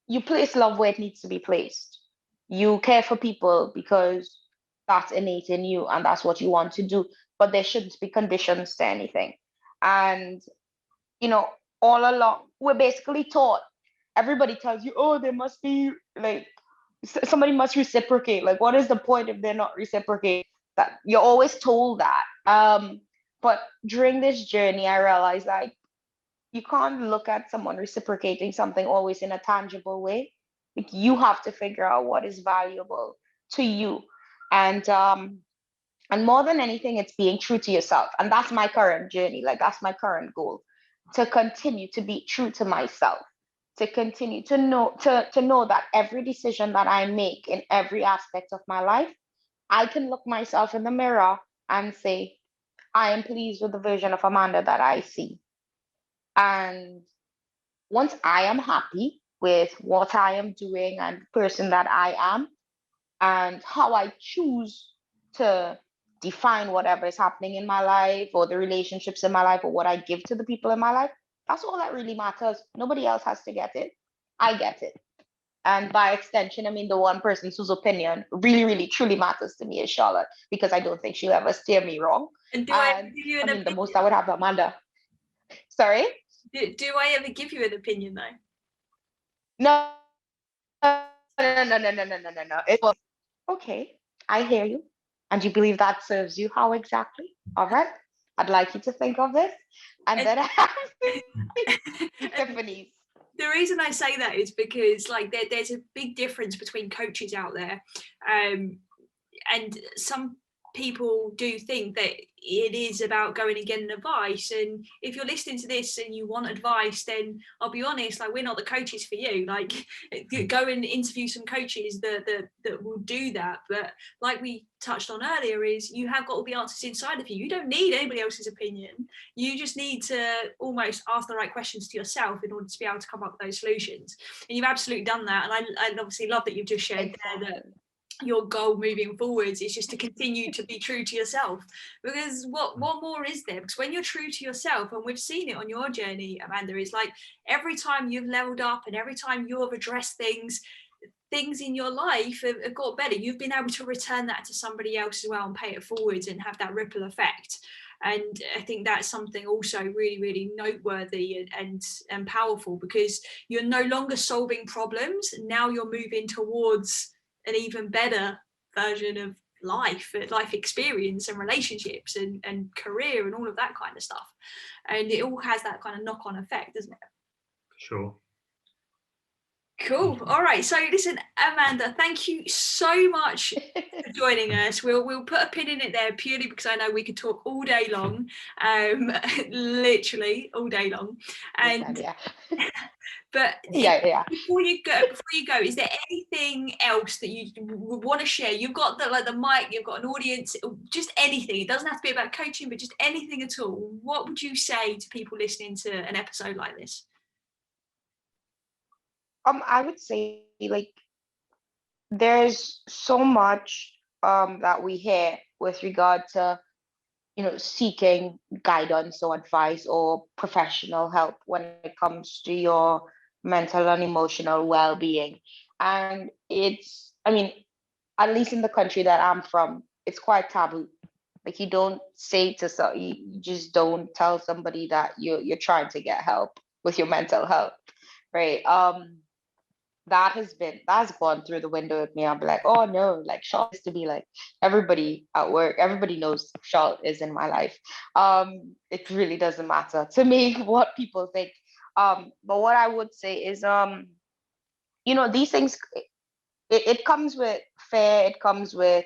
[SPEAKER 2] you place love where it needs to be placed. You care for people because that's innate in you and that's what you want to do, but there shouldn't be conditions to anything. And all along we're basically taught, everybody tells you, oh, there must be like somebody must reciprocate. Like, what is the point if they're not reciprocating? That you're always told that. But during this journey I realized that you can't look at someone reciprocating something always in a tangible way. Like, you have to figure out what is valuable to you. And more than anything, it's being true to yourself. And that's my current journey. Like, that's my current goal, to continue to be true to myself, to continue to know that every decision that I make in every aspect of my life, I can look myself in the mirror and say, I am pleased with the version of Amanda that I see. And once I am happy with what I am doing and the person that I am and how I choose to define whatever is happening in my life or the relationships in my life or what I give to the people in my life, that's all that really matters. Nobody else has to get it. I get it. And by extension, I mean the one person whose opinion really, really, truly matters to me is Charlotte, because I don't think she'll ever steer me wrong.
[SPEAKER 1] And I give you an opinion?
[SPEAKER 2] The most I would have Amanda. Sorry?
[SPEAKER 1] Do I ever give you an opinion though?
[SPEAKER 2] No. It was okay. I hear you. and you believe that serves you, how exactly? All right, I'd like you to think of this. And then I have epiphanies.
[SPEAKER 1] The reason I say that is because like there's a big difference between coaches out there, and some people do think that it is about going and getting advice. And if you're listening to this and you want advice, then I'll be honest, like we're not the coaches for you. Like go and interview some coaches that will do that. But like we touched on earlier, is you have got all the answers inside of you. You don't need anybody else's opinion. You just need to almost ask the right questions to yourself in order to be able to come up with those solutions. And you've absolutely done that. And I obviously love that you've just shared
[SPEAKER 2] Exactly.
[SPEAKER 1] there that your goal moving forwards is just to continue to be true to yourself, because what more is there? Because when you're true to yourself, and we've seen it on your journey, Amanda, is like every time you've leveled up and every time you've addressed things in your life have got better, you've been able to return that to somebody else as well and pay it forwards and have that ripple effect. And I think that's something also really, really noteworthy and powerful, because you're no longer solving problems. Now you're moving towards an even better version of life experience and relationships and career and all of that kind of stuff. And it all has that kind of knock-on effect, doesn't it?
[SPEAKER 3] Sure.
[SPEAKER 1] Cool. All right. So listen, Amanda, thank you so much for joining us. We'll put a pin in it there purely because I know we could talk all day long, literally all day long. And
[SPEAKER 2] Yeah.
[SPEAKER 1] but
[SPEAKER 2] Yeah.
[SPEAKER 1] before you go, is there anything else that you want to share? You've got the mic, you've got an audience, just anything. It doesn't have to be about coaching, but just anything at all. What would you say to people listening to an episode like this?
[SPEAKER 2] I would say like there's so much that we hear with regard to seeking guidance or advice or professional help when it comes to your mental and emotional well-being. And it's, I mean, at least in the country that I'm from, it's quite taboo. Like you don't say to you just don't tell somebody that you're trying to get help with your mental health, right? That has gone through the window with me. I'll be like, oh no, like Charlotte used to be like everybody at work, everybody knows Charlotte is in my life. It really doesn't matter to me what people think. But what I would say is these things, it comes with fear, it comes with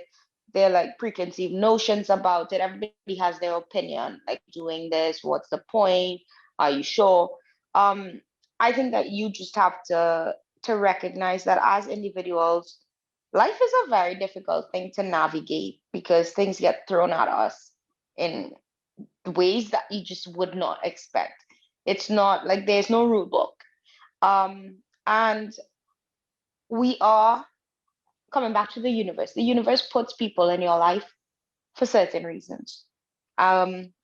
[SPEAKER 2] their like preconceived notions about it. Everybody has their opinion, like doing this, what's the point? Are you sure? I think that you just have to recognize that as individuals, life is a very difficult thing to navigate because things get thrown at us in ways that you just would not expect. It's not like there's no rule book. And we are coming back to the universe. The universe puts people in your life for certain reasons.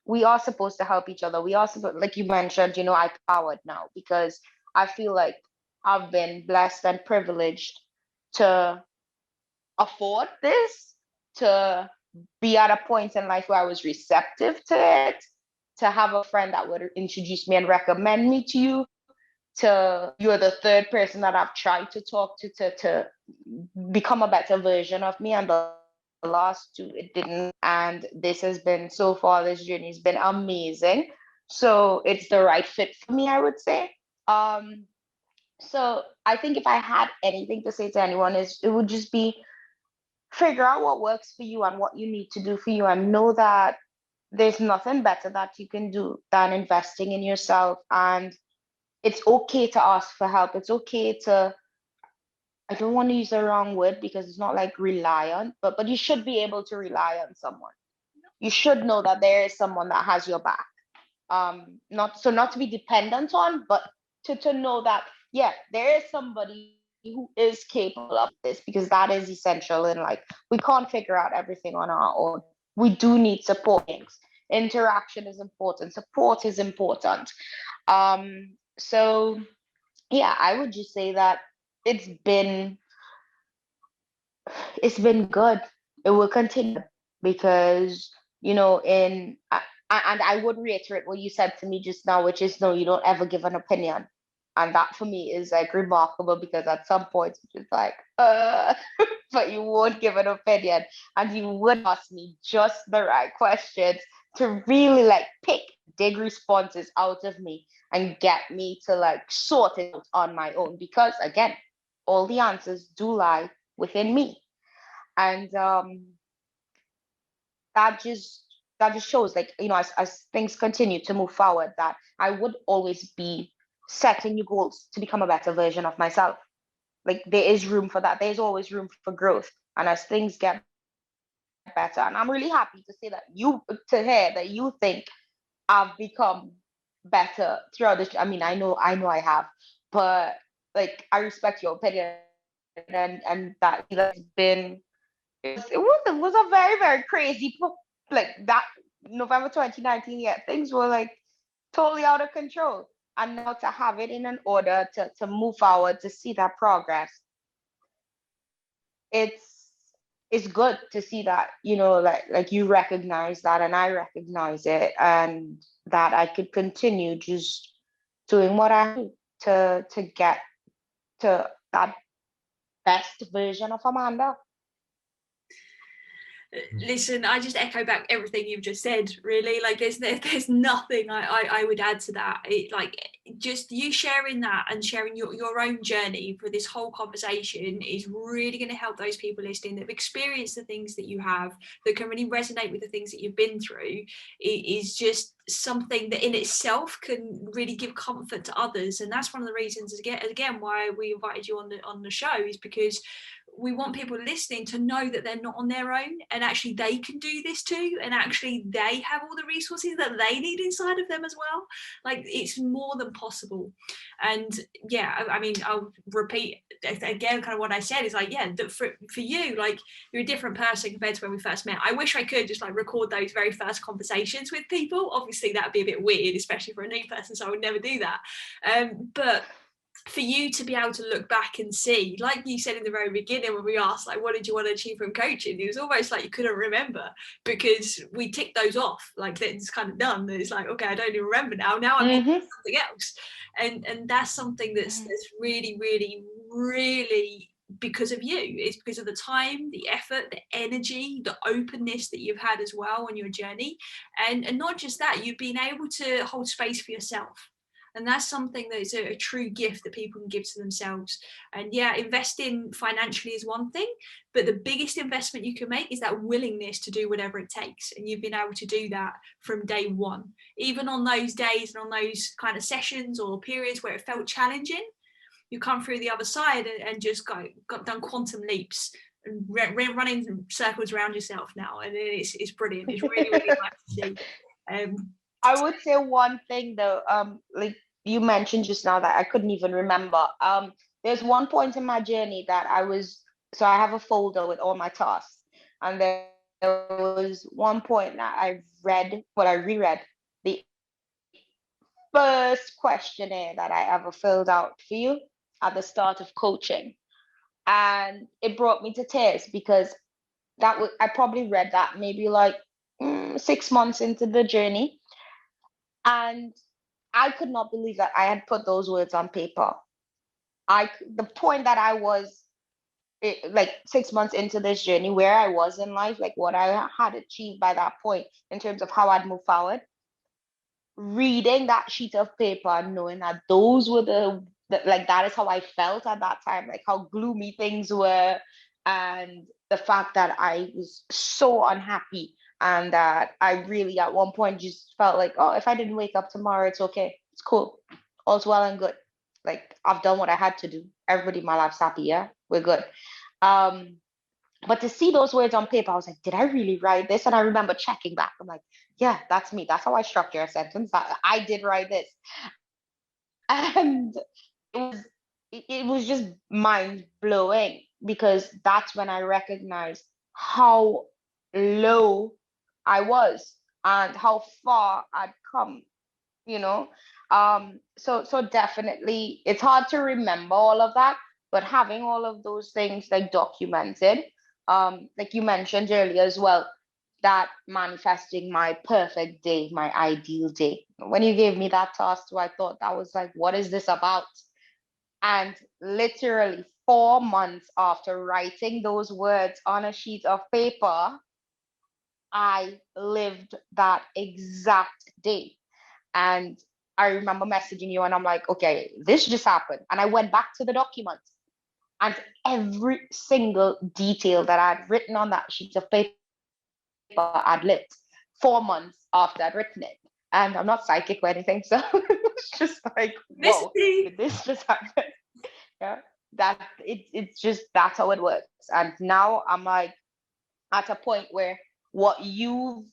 [SPEAKER 2] We are supposed to help each other. We are supposed, like you mentioned, I powered now because I feel like I've been blessed and privileged to afford this, to be at a point in life where I was receptive to it, to have a friend that would introduce me and recommend me to you, to you're the third person that I've tried to talk to become a better version of me, and the last two it didn't. And this has been, so far this journey has been amazing, so it's the right fit for me, I would say. So I think if I had anything to say to anyone, it would just be figure out what works for you and what you need to do for you, and know that there's nothing better that you can do than investing in yourself. And it's okay to ask for help. It's okay to, I don't want to use the wrong word because it's not like rely on, but you should be able to rely on someone. You should know that there is someone that has your back. Not to be dependent on, but to know that, yeah, there is somebody who is capable of this, because that is essential in life. We can't figure out everything on our own. We do need support. Interaction is important. Support is important. So yeah, I would just say that it's been good. It will continue because, and I would reiterate what you said to me just now, which is no, you don't ever give an opinion. And that for me is like remarkable, because at some point it's just like, but you won't give an opinion, and you would ask me just the right questions to really like dig responses out of me and get me to like sort it out on my own, because again, all the answers do lie within me. And that just shows, like, you know, as things continue to move forward, that I would always be setting new goals to become a better version of myself. Like, there is room for that. There's always room for growth. And as things get better, and I'm really happy to say that to hear that you think I've become better throughout this. I mean, I know I have, but like, I respect your opinion, and that has been, it was a very, very crazy, like, that November 2019. Yeah, things were like totally out of control, and now to have it in an order to move forward, to see that progress, it's good to see that, you know, like you recognize that, and I recognize it, and that I could continue just doing what I do to get to that best version of Amanda.
[SPEAKER 1] Listen, I just echo back everything you've just said, really. Like, there's nothing I would add to that. Like, just you sharing that and sharing your own journey for this whole conversation is really going to help those people listening that have experienced the things that you have, that can really resonate with the things that you've been through. It is just something that in itself can really give comfort to others. And that's one of the reasons, again, why we invited you on the show, is because we want people listening to know that they're not on their own, and actually they can do this too, and actually they have all the resources that they need inside of them as well. Like, it's more than possible. And yeah, I mean, I'll repeat again kind of what I said, is like, yeah, that for you, like, you're a different person compared to when we first met. I wish I could just like record those very first conversations with people. Obviously that would be a bit weird, especially for a new person, so I would never do that. But for you to be able to look back and see, like you said in the very beginning when we asked, like, what did you want to achieve from coaching? It was almost like you couldn't remember, because we ticked those off, like, it's kind of done. It's like, okay, I don't even remember now I'm on something else. And that's something that's really, really, really because of you. It's because of the time, the effort, the energy, the openness that you've had as well on your journey. And not just that, you've been able to hold space for yourself. And that's something that is a true gift that people can give to themselves. And yeah, investing financially is one thing, but the biggest investment you can make is that willingness to do whatever it takes. And you've been able to do that from day one. Even on those days and on those kind of sessions or periods where it felt challenging, you come through the other side and just got done quantum leaps and running circles around yourself now. And it's brilliant. It's really, really nice to see.
[SPEAKER 2] I would say one thing though, like you mentioned just now that I couldn't even remember. There's one point in my journey that so I have a folder with all my tasks, and there was one point that I reread the first questionnaire that I ever filled out for you at the start of coaching, and it brought me to tears, because I probably read that maybe like 6 months into the journey. And I could not believe that I had put those words on paper. The point that I was, like 6 months into this journey, where I was in life, like what I had achieved by that point in terms of how I'd move forward, reading that sheet of paper and knowing that those were like, that is how I felt at that time, like how gloomy things were, and the fact that I was so unhappy. And that I really, at one point, just felt like, oh, if I didn't wake up tomorrow, it's okay. It's cool. All's well and good. Like, I've done what I had to do. Everybody in my life's happy. Yeah, we're good. But to see those words on paper, I was like, did I really write this? And I remember checking back. I'm like, yeah, that's me. That's how I structure a sentence. I did write this. And it was just mind blowing, because that's when I recognized how low I was and how far I'd come, you know. So definitely it's hard to remember all of that, but having all of those things like documented, like you mentioned earlier as well, that manifesting my perfect day, my ideal day. When you gave me that task, I thought that was like, what is this about? And literally 4 months after writing those words on a sheet of paper, I lived that exact day. And I remember messaging you and I'm like, okay, this just happened. And I went back to the document, and every single detail that I'd written on that sheet of paper, I'd lived 4 months after I'd written it. And I'm not psychic or anything. So it's just like, whoa, did this just happen? Yeah, that it's just, that's how it works. And now I'm like at a point where what you've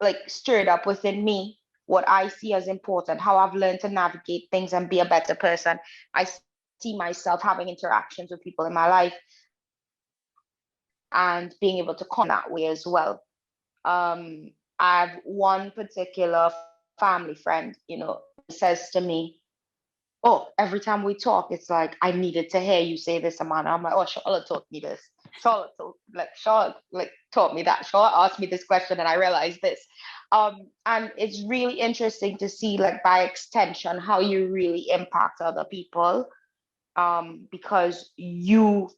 [SPEAKER 2] like stirred up within me, what I see as important, how I've learned to navigate things and be a better person. I see myself having interactions with people in my life and being able to come that way as well. I have one particular family friend, says to me, oh, every time we talk, it's like, I needed to hear you say this, Amanda. I'm like, oh, Charlotte taught me this. Charlotte taught me that. Charlotte asked me this question and I realized this. And it's really interesting to see, like, by extension, how you really impact other people. Because you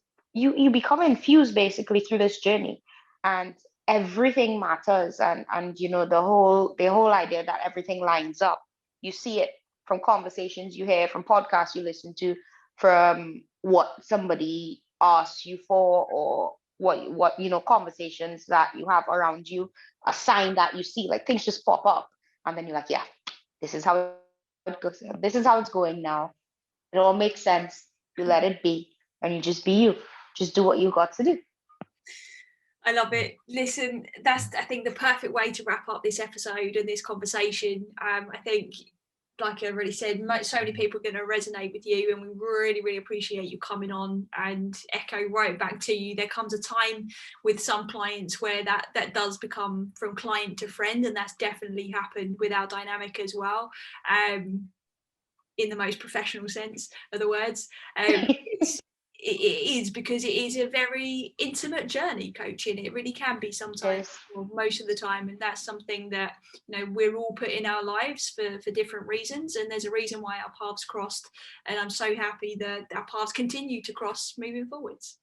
[SPEAKER 2] become infused basically through this journey, and everything matters. And the whole idea that everything lines up. You see it from conversations you hear, from podcasts you listen to, from what somebody asks you for, or what conversations that you have around you, a sign that you see, like things just pop up, and then you're like, yeah, this is how it goes. This is how it's going now. It all makes sense. You let it be, and you just be you. Just do what you got to do.
[SPEAKER 1] I love it. Listen, that's, I think, the perfect way to wrap up this episode and this conversation. I think, like I already said, so many people are going to resonate with you, and we really, really appreciate you coming on, and echo right back to you. There comes a time with some clients where that does become from client to friend, and that's definitely happened with our dynamic as well. In the most professional sense of the words. It is, because it is a very intimate journey, coaching. It really can be sometimes, or most of the time, and that's something that we're all put in our lives for different reasons, and there's a reason why our paths crossed, and I'm so happy that our paths continue to cross moving forwards.